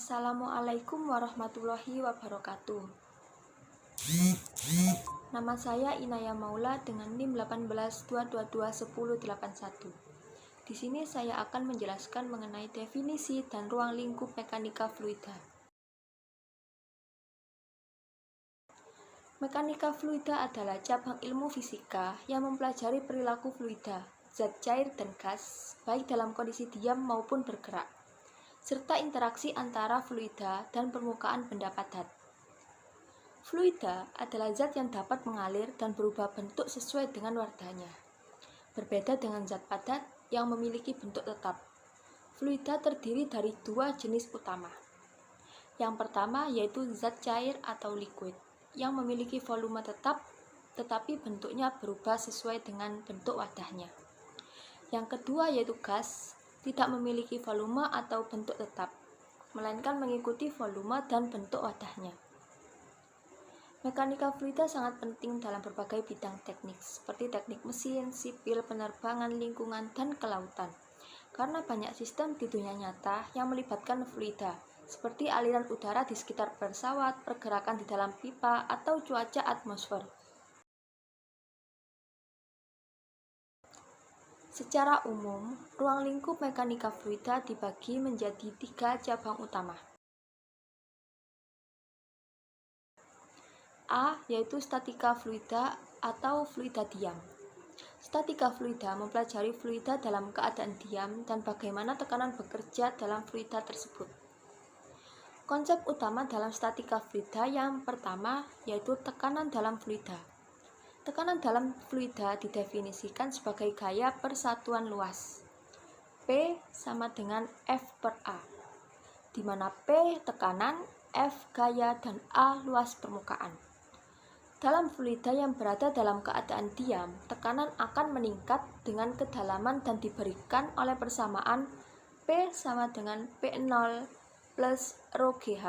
Assalamualaikum warahmatullahi wabarakatuh. Nama saya Inaya Maula dengan NIM 182221081. Di sini saya akan menjelaskan mengenai definisi dan ruang lingkup mekanika fluida. Mekanika fluida adalah cabang ilmu fisika yang mempelajari perilaku fluida, zat cair dan gas, baik dalam kondisi diam maupun bergerak, serta interaksi antara fluida dan permukaan benda padat. Fluida adalah zat yang dapat mengalir dan berubah bentuk sesuai dengan wadahnya. Berbeda dengan zat padat yang memiliki bentuk tetap. Fluida terdiri dari dua jenis utama. Yang pertama yaitu zat cair atau liquid, yang memiliki volume tetap tetapi bentuknya berubah sesuai dengan bentuk wadahnya. Yang kedua yaitu gas, tidak memiliki volume atau bentuk tetap, melainkan mengikuti volume dan bentuk wadahnya. Mekanika fluida sangat penting dalam berbagai bidang teknik, seperti teknik mesin, sipil, penerbangan, lingkungan, dan kelautan. Karena banyak sistem di dunia nyata yang melibatkan fluida, seperti aliran udara di sekitar pesawat, pergerakan di dalam pipa, atau cuaca atmosfer. Secara umum, ruang lingkup mekanika fluida dibagi menjadi 3 cabang utama. A yaitu statika fluida atau fluida diam. Statika fluida mempelajari fluida dalam keadaan diam dan bagaimana tekanan bekerja dalam fluida tersebut. Konsep utama dalam statika fluida yang pertama yaitu tekanan dalam fluida. Tekanan dalam fluida didefinisikan sebagai gaya persatuan luas. P sama dengan F per A, di mana P tekanan, F gaya, dan A luas permukaan. Dalam fluida yang berada dalam keadaan diam, tekanan akan meningkat dengan kedalaman dan diberikan oleh persamaan P sama dengan P0 plus rho GH,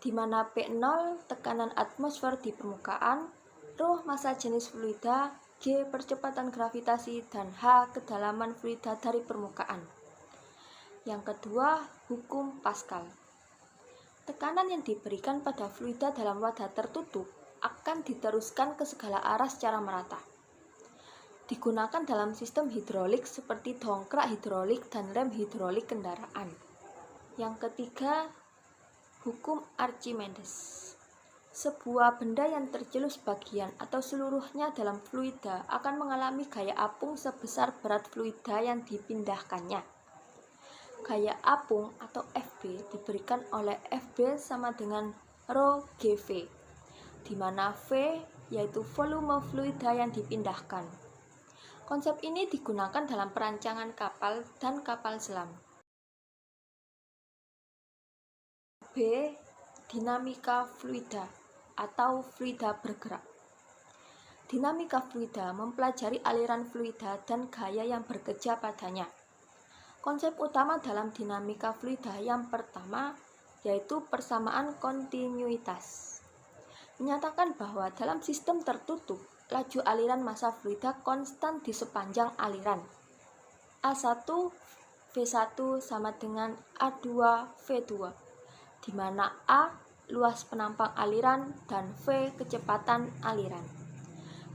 di mana P0 tekanan atmosfer di permukaan, rho massa jenis fluida, G percepatan gravitasi, dan H kedalaman fluida dari permukaan. Yang kedua, hukum Pascal. Tekanan yang diberikan pada fluida dalam wadah tertutup akan diteruskan ke segala arah secara merata. Digunakan dalam sistem hidrolik seperti dongkrak hidrolik dan rem hidrolik kendaraan. Yang ketiga, hukum Archimedes. Sebuah benda yang tercelus bagian atau seluruhnya dalam fluida akan mengalami gaya apung sebesar berat fluida yang dipindahkannya. Gaya apung atau Fb diberikan oleh Fb sama dengan rho GV, di mana V yaitu volume fluida yang dipindahkan. Konsep ini digunakan dalam perancangan kapal dan kapal selam. B. Dinamika fluida atau fluida bergerak. Dinamika fluida mempelajari aliran fluida dan gaya yang bekerja padanya. Konsep utama dalam dinamika fluida yang pertama yaitu persamaan kontinuitas. Menyatakan bahwa dalam sistem tertutup, laju aliran massa fluida konstan di sepanjang aliran. A1 V1 sama dengan A2 V2, di mana A luas penampang aliran dan V kecepatan aliran.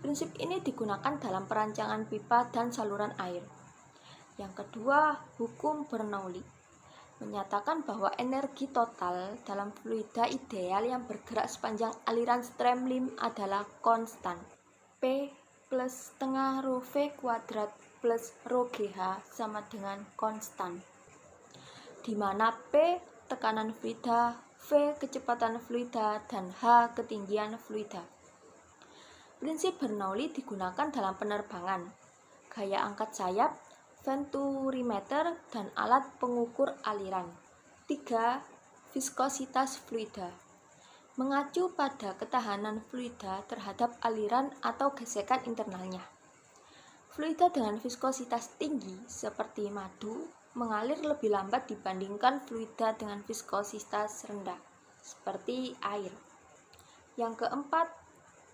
Prinsip ini digunakan dalam perancangan pipa dan saluran air. Yang kedua, hukum Bernoulli menyatakan bahwa energi total dalam fluida ideal yang bergerak sepanjang aliran streamline adalah konstan P plus setengah rho V kuadrat plus rho GH sama dengan konstan, di mana P tekanan fluida, V kecepatan fluida, dan H ketinggian fluida. Prinsip Bernoulli digunakan dalam penerbangan, gaya angkat sayap, venturimeter, dan alat pengukur aliran. 3. Viskositas fluida. Mengacu pada ketahanan fluida terhadap aliran atau gesekan internalnya. Fluida dengan viskositas tinggi seperti madu mengalir lebih lambat dibandingkan fluida dengan viskositas rendah seperti air. Yang keempat,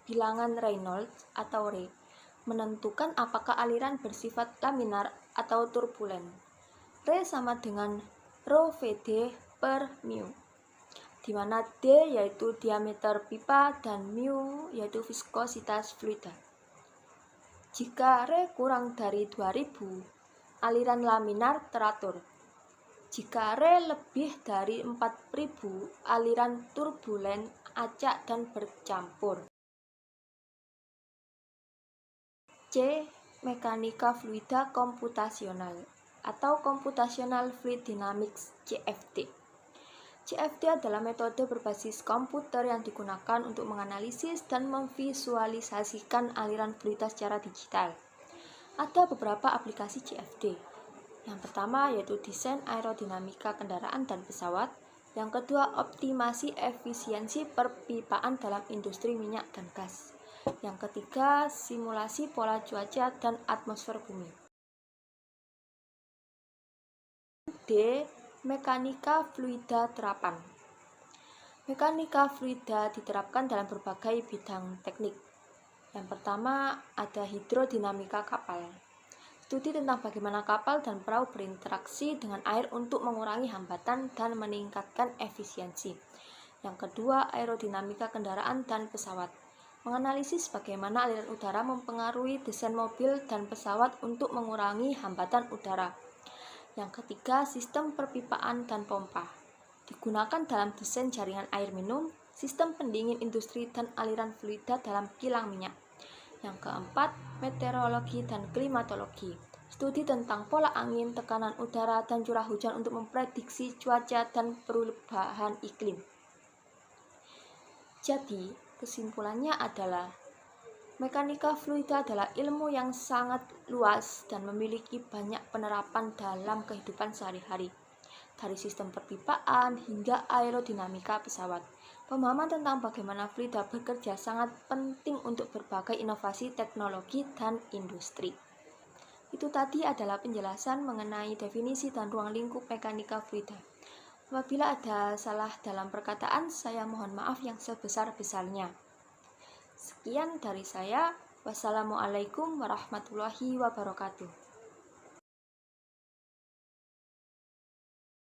bilangan Reynolds atau Re menentukan apakah aliran bersifat laminar atau turbulen. Re sama dengan rho Vd per mu, di mana D yaitu diameter pipa dan mu yaitu viskositas fluida. Jika R kurang dari 2000, aliran laminar teratur. Jika R lebih dari 4000, aliran turbulen, acak dan bercampur. C. Mekanika fluida komputasional atau Computational Fluid Dynamics (CFD). CFD adalah metode berbasis komputer yang digunakan untuk menganalisis dan memvisualisasikan aliran fluida secara digital. Ada beberapa aplikasi CFD. Yang pertama yaitu desain aerodinamika kendaraan dan pesawat. Yang kedua, optimasi efisiensi perpipaan dalam industri minyak dan gas. Yang ketiga, simulasi pola cuaca dan atmosfer bumi. D. Mekanika fluida terapan. Mekanika fluida diterapkan dalam berbagai bidang teknik. Yang pertama, ada hidrodinamika kapal. Studi tentang bagaimana kapal dan perahu berinteraksi dengan air untuk mengurangi hambatan dan meningkatkan efisiensi. Yang kedua, aerodinamika kendaraan dan pesawat. Menganalisis bagaimana aliran udara mempengaruhi desain mobil dan pesawat untuk mengurangi hambatan udara. Yang ketiga, sistem perpipaan dan pompa. Digunakan dalam desain jaringan air minum, sistem pendingin industri, dan aliran fluida dalam kilang minyak. Yang keempat, meteorologi dan klimatologi. Studi tentang pola angin, tekanan udara, dan curah hujan untuk memprediksi cuaca dan perubahan iklim. Jadi, kesimpulannya adalah mekanika fluida adalah ilmu yang sangat luas dan memiliki banyak penerapan dalam kehidupan sehari-hari, dari sistem perpipaan hingga aerodinamika pesawat. Pemahaman tentang bagaimana fluida bekerja sangat penting untuk berbagai inovasi teknologi dan industri. Itu tadi adalah penjelasan mengenai definisi dan ruang lingkup mekanika fluida. Apabila ada salah dalam perkataan, saya mohon maaf yang sebesar-besarnya. Sekian dari saya. Wassalamualaikum warahmatullahi wabarakatuh.